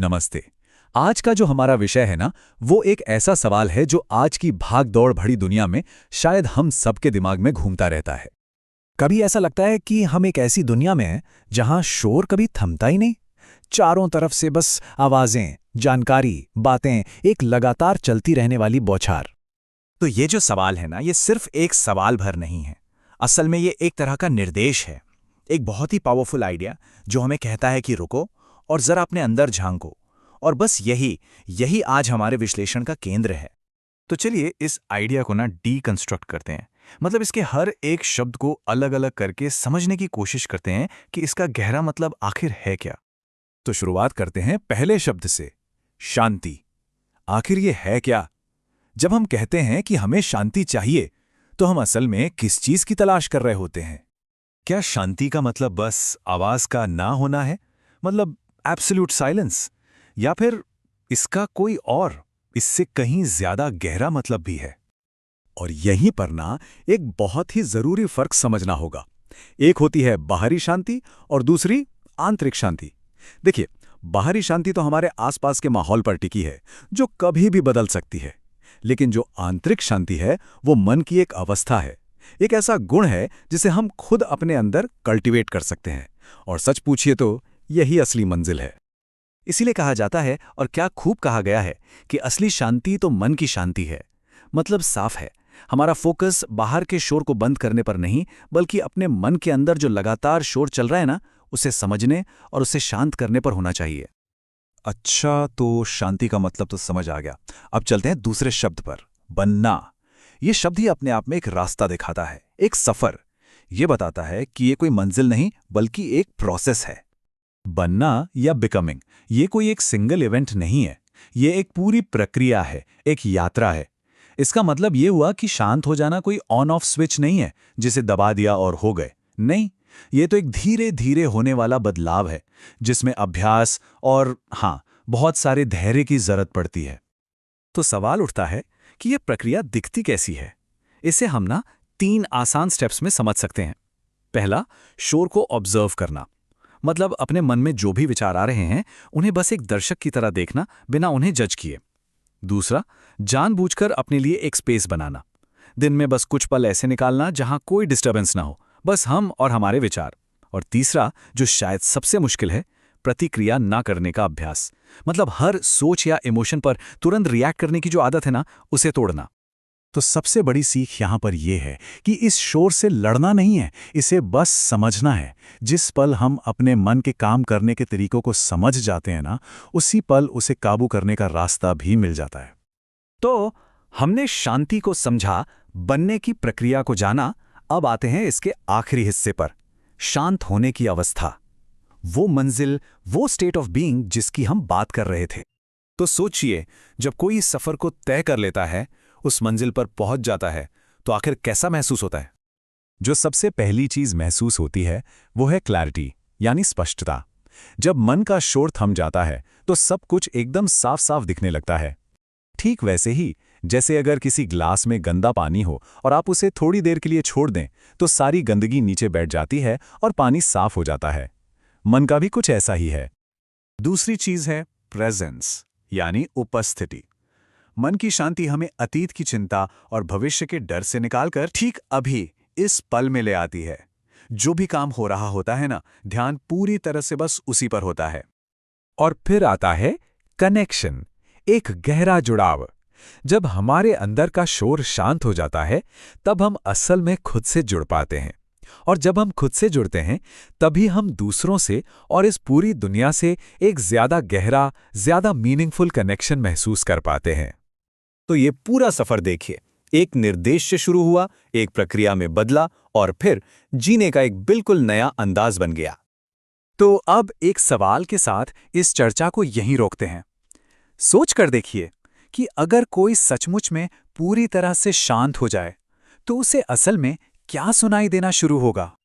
नमस्ते। आज का जो हमारा विषय है ना, वो एक ऐसा सवाल है जो आज की भाग-दौड़ भरी दुनिया में शायद हम सबके दिमाग में घूमता रहता है। कभी ऐसा लगता है कि हम एक ऐसी दुनिया में हैं जहां शोर कभी थमता ही नहीं। चारों तरफ से बस आवाजें, जानकारी, बातें, एक लगातार चलती रहने वाली बौछार। तो ये जो सवाल है ना, ये सिर्फ एक सवाल भर नहीं है। असल में ये एक तरह का निर्देश है, एक बहुत ही पावरफुल आइडिया जो हमें कहता है कि रुको और जरा अपने अंदर झांको। और बस यही यही आज हमारे विश्लेषण का केंद्र है। तो चलिए इस आइडिया को ना डीकंस्ट्रक्ट करते हैं, मतलब इसके हर एक शब्द को अलग अलग करके समझने की कोशिश करते हैं कि इसका गहरा मतलब आखिर है क्या। तो शुरुआत करते हैं पहले शब्द से, शांति। आखिर ये है क्या? जब हम कहते हैं कि हमें शांति चाहिए, तो हम असल में किस चीज की तलाश कर रहे होते हैं? क्या शांति का मतलब बस आवाज का ना होना है, मतलब एब्सोल्यूट साइलेंस, या फिर इसका कोई और इससे कहीं ज्यादा गहरा मतलब भी है? और यहीं पर ना एक बहुत ही जरूरी फर्क समझना होगा। एक होती है बाहरी शांति और दूसरी आंतरिक शांति। देखिए, बाहरी शांति तो हमारे आसपास के माहौल पर टिकी है, जो कभी भी बदल सकती है। लेकिन जो आंतरिक शांति है, वो मन की एक अवस्था है, एक ऐसा गुण है जिसे हम खुद अपने अंदर कल्टीवेट कर सकते हैं। और सच पूछिए तो यही असली मंजिल है। इसीलिए कहा जाता है, और क्या खूब कहा गया है, कि असली शांति तो मन की शांति है। मतलब साफ है, हमारा फोकस बाहर के शोर को बंद करने पर नहीं, बल्कि अपने मन के अंदर जो लगातार शोर चल रहा है ना, उसे समझने और उसे शांत करने पर होना चाहिए। अच्छा, तो शांति का मतलब तो समझ आ गया। अब चलते हैं दूसरे शब्द पर, बनना। ये शब्द ही अपने आप में एक रास्ता दिखाता है, एक सफर। ये बताता है कि ये कोई मंजिल नहीं, बल्कि एक प्रोसेस है। बनना या बिकमिंग, ये कोई एक सिंगल इवेंट नहीं है। ये एक पूरी प्रक्रिया है, एक यात्रा है। इसका मतलब ये हुआ कि शांत हो जाना कोई ऑन ऑफ स्विच नहीं है, जिसे दबा दिया और हो गए। नहीं, ये तो एक धीरे धीरे होने वाला बदलाव है, जिसमें अभ्यास और हाँ, बहुत सारे धैर्य की जरूरत पड़ती है। तो सवाल उठता है कि यह प्रक्रिया दिखती कैसी है। इसे हम ना 3 आसान स्टेप्स में समझ सकते हैं। पहला, शोर को ऑब्जर्व करना। मतलब अपने मन में जो भी विचार आ रहे हैं, उन्हें बस एक दर्शक की तरह देखना, बिना उन्हें जज किए। दूसरा, जानबूझकर अपने लिए एक स्पेस बनाना। दिन में बस कुछ पल ऐसे निकालना जहां कोई डिस्टर्बेंस ना हो, बस हम और हमारे विचार। और तीसरा, जो शायद सबसे मुश्किल है, प्रतिक्रिया ना करने का अभ्यास। मतलब हर सोच या इमोशन पर तुरंत रिएक्ट करने की जो आदत है ना, उसे तोड़ना। तो सबसे बड़ी सीख यहाँ पर यह है कि इस शोर से लड़ना नहीं है, इसे बस समझना है। जिस पल हम अपने मन के काम करने के तरीकों को समझ जाते हैं ना, उसी पल उसे काबू करने का रास्ता भी मिल जाता है। तो हमने शांति को समझा, बनने की प्रक्रिया को जाना। अब आते हैं इसके आखिरी हिस्से पर, शांत होने की अवस्था। वो मंजिल, वो स्टेट ऑफ बीइंग जिसकी हम बात कर रहे थे। तो सोचिए, जब कोई इस सफर को तय कर लेता है, उस मंजिल पर पहुंच जाता है, तो आखिर कैसा महसूस होता है? जो सबसे पहली चीज महसूस होती है, वो है क्लैरिटी, यानी स्पष्टता। जब मन का शोर थम जाता है, तो सब कुछ एकदम साफ साफ दिखने लगता है। ठीक वैसे ही जैसे अगर किसी ग्लास में गंदा पानी हो और आप उसे थोड़ी देर के लिए छोड़ दें, तो सारी गंदगी नीचे बैठ जाती है और पानी साफ हो जाता है। मन का भी कुछ ऐसा ही है। दूसरी चीज है प्रेजेंस, यानी उपस्थिति। मन की शांति हमें अतीत की चिंता और भविष्य के डर से निकालकर ठीक अभी इस पल में ले आती है। जो भी काम हो रहा होता है ना, ध्यान पूरी तरह से बस उसी पर होता है। और फिर आता है कनेक्शन, एक गहरा जुड़ाव। जब हमारे अंदर का शोर शांत हो जाता है, तब हम असल में खुद से जुड़ पाते हैं। और जब हम खुद से जुड़ते हैं, तभी हम दूसरों से और इस पूरी दुनिया से एक ज्यादा गहरा, ज्यादा मीनिंगफुल कनेक्शन महसूस कर पाते हैं। तो ये पूरा सफर देखिए, एक निर्देश से शुरू हुआ, एक प्रक्रिया में बदला, और फिर जीने का एक बिल्कुल नया अंदाज बन गया। तो अब एक सवाल के साथ इस चर्चा को यहीं रोकते हैं। सोच कर देखिए कि अगर कोई सचमुच में पूरी तरह से शांत हो जाए, तो उसे असल में क्या सुनाई देना शुरू होगा?